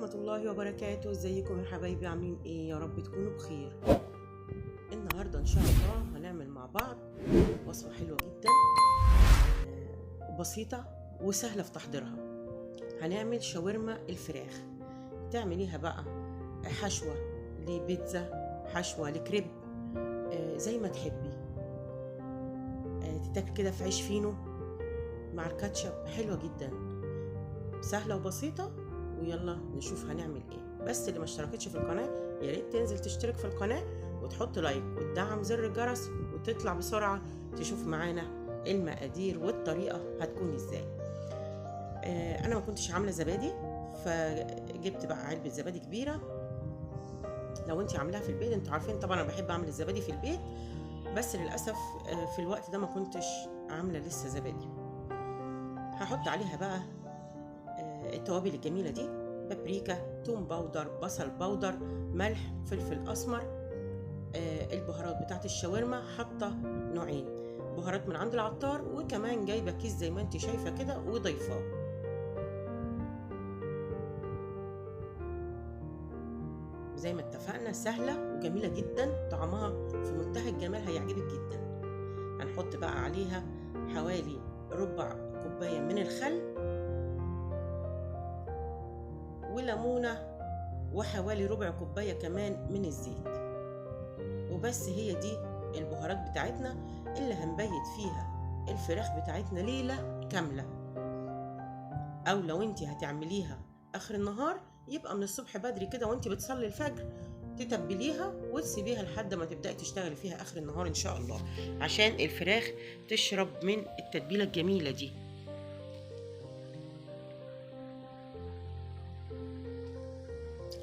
ورحمة الله وبركاته. ازيكم يا حبايبي؟ عاملين ايه؟ يا رب تكونوا بخير. النهاردة ان شاء الله هنعمل مع بعض وصفة حلوة جدا بسيطة وسهلة في تحضيرها. هنعمل شاورما الفراخ. تعمليها بقى حشوة لبيتزا، حشوة لكريب، زي ما تحبي. تتاكل كده في عيش فينو مع الكاتشب، حلوة جدا، سهلة وبسيطة. ويلا نشوف هنعمل ايه. بس اللي ما اشتركتش في القناة يا ريت تنزل تشترك في القناة وتحط لايك وتدعم زر الجرس وتطلع بسرعة تشوف معانا المقادير والطريقة هتكون ازاي. انا ما كنتش عاملة زبادي، فجبت بقى علبة زبادي كبيرة. لو انت عاملاها في البيت انتوا عارفين طبعا انا بحب اعمل الزبادي في البيت، بس للأسف في الوقت ده ما كنتش عاملة لسه زبادي. هحط عليها بقى التوابل الجميلة دي: بابريكا، توم باودر، بصل باودر، ملح، فلفل اسمر. البهارات بتاعت الشاورما حاطة نوعين، بهارات من عند العطار، وكمان جايبة كيس زي ما انت شايفة كده وضيفاه. زي ما اتفقنا سهلة وجميلة جدا، طعمها في منتهى الجمال، هيعجبك جدا. هنحط بقى عليها حوالي ربع كوباية من الخل وليمونة وحوالي ربع كوباية كمان من الزيت. وبس، هي دي البهارات بتاعتنا اللي هنبيت فيها الفراخ بتاعتنا ليلة كاملة. او لو انت هتعمليها اخر النهار يبقى من الصبح بدري كده وانت بتصلي الفجر تتبليها وتسيبيها لحد ما تبدأي تشتغلي فيها اخر النهار ان شاء الله، عشان الفراخ تشرب من التتبيلة الجميلة دي.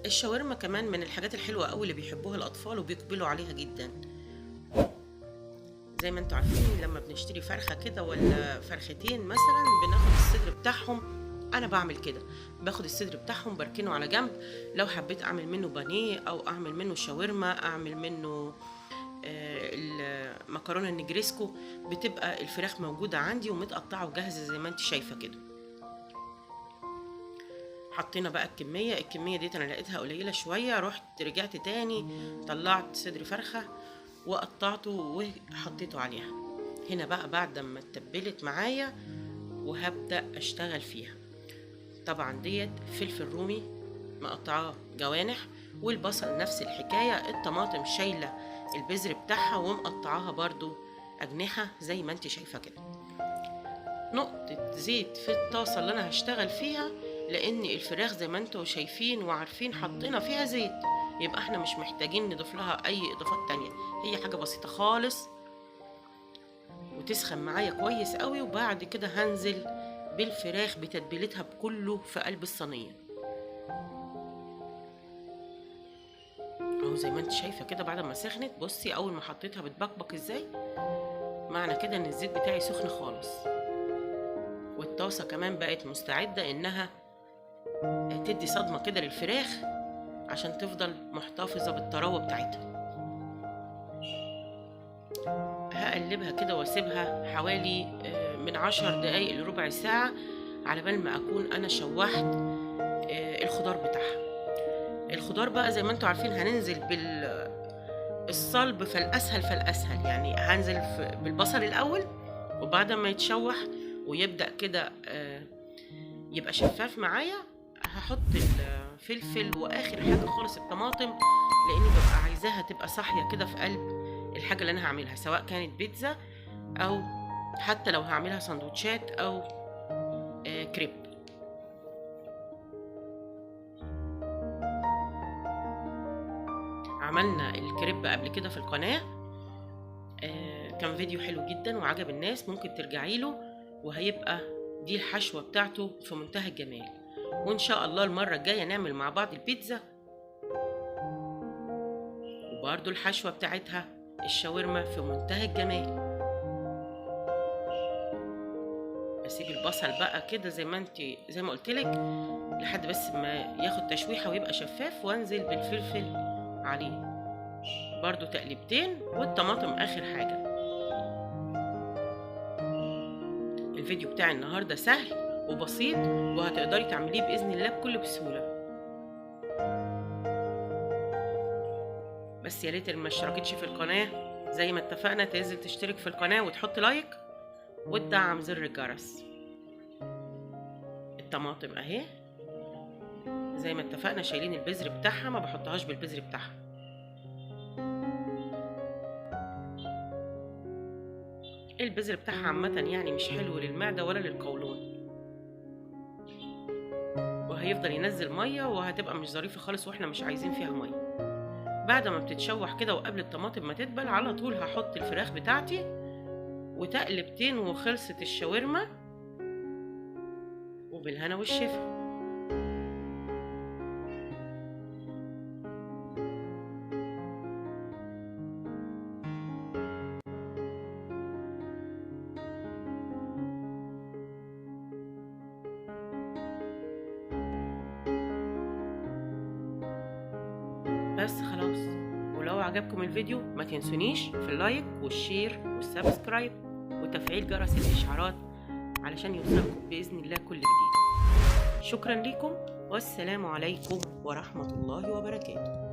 الشاورما كمان من الحاجات الحلوة قوي اللي بيحبوها الأطفال وبيقبلوا عليها جدا. زي ما انتوا عارفين لما بنشتري فرخة كده ولا فرختين مثلا بناخد الصدر بتاعهم. أنا بعمل كده، باخد الصدر بتاعهم بركنه على جنب. لو حبيت أعمل منه بانيه أو أعمل منه شاورما، أعمل منه المكرونة النجريسكو، بتبقى الفراخ موجودة عندي ومتقطعة وجاهزة زي ما انت شايفة كده. حطينا بقى الكمية ديت انا لقيتها قليلة شوية، رجعت تاني طلعت صدر فرخة وقطعته وحطيته عليها. هنا بقى بعد ما اتبلت معايا وهبدأ اشتغل فيها. طبعا ديت فلفل رومي مقطعاه جوانح، والبصل نفس الحكاية. الطماطم شايلة البذر بتاعها ومقطعاها برضو أجنحة زي ما انت شايفة كده. نقطة زيت في الطاسة اللي انا هشتغل فيها، لان الفراخ زي ما انتوا شايفين وعارفين حطينا فيها زيت، يبقى احنا مش محتاجين نضيف لها اي اضافات تانية. هي حاجة بسيطة خالص وتسخن معايا كويس قوي. وبعد كده هنزل بالفراخ بتتبيلتها بكله في قلب الصينية اهو زي ما انت شايفة كده. بعد ما سخنت بصي اول ما حطيتها بتبقبق ازاي، معنى كده ان الزيت بتاعي سخن خالص. والطاسة كمان بقت مستعدة انها تدي صدمة كده للفراخ عشان تفضل محتفظة بالطراوة بتاعتها. هقلبها كده واسيبها حوالي من 10 دقايق لربع ساعة على بال ما اكون انا شوحت الخضار بتاعها. الخضار بقى زي ما انتوا عارفين هننزل بالصلب، فالاسهل يعني هنزل بالبصل الاول، وبعد ما يتشوح ويبدأ كده يبقى شفاف معايا هحط الفلفل، واخر حاجه خالص الطماطم، لاني ببقى عايزاها تبقى صاحيه كده في قلب الحاجه اللي انا هعملها، سواء كانت بيتزا او حتى لو هعملها سندوتشات او كريب. عملنا الكريب قبل كده في القناه، كان فيديو حلو جدا وعجب الناس، ممكن ترجعي له، وهيبقى دي الحشوه بتاعته في منتهى الجمال. وان شاء الله المره الجايه نعمل مع بعض البيتزا وبرضو الحشوه بتاعتها الشاورما في منتهى الجمال. اسيب البصل بقى كده زي ما قلت لك لحد بس ما ياخد تشويحه ويبقى شفاف، وانزل بالفلفل عليه برضو تقليبتين، والطماطم اخر حاجه. الفيديو بتاعي النهارده سهل وبسيط وهتقدري تعمليه باذن الله بكل بسهوله. بس يا ريت اللي ما اشتركتش في القناه زي ما اتفقنا تنزل تشترك في القناه وتحط لايك وتدعم زر الجرس. الطماطم اهي زي ما اتفقنا شايلين البذر بتاعها، ما بحطهاش بالبذر بتاعها. البذر بتاعها عامه يعني مش حلو للمعده ولا للقولون، وهيفضل ينزل ميه وهتبقى مش ظريفه خالص واحنا مش عايزين فيها ميه. بعد ما بتتشوح كده وقبل الطماطم ما تدبل على طول هحط الفراخ بتاعتي وتقلبتين وخلصت الشاورما، وبالهنا والشفا. بس خلاص، ولو عجبكم الفيديو ما تنسونيش في اللايك والشير والسبسكرايب وتفعيل جرس الإشعارات علشان يوصلكم بإذن الله كل جديد. شكرا لكم والسلام عليكم ورحمة الله وبركاته.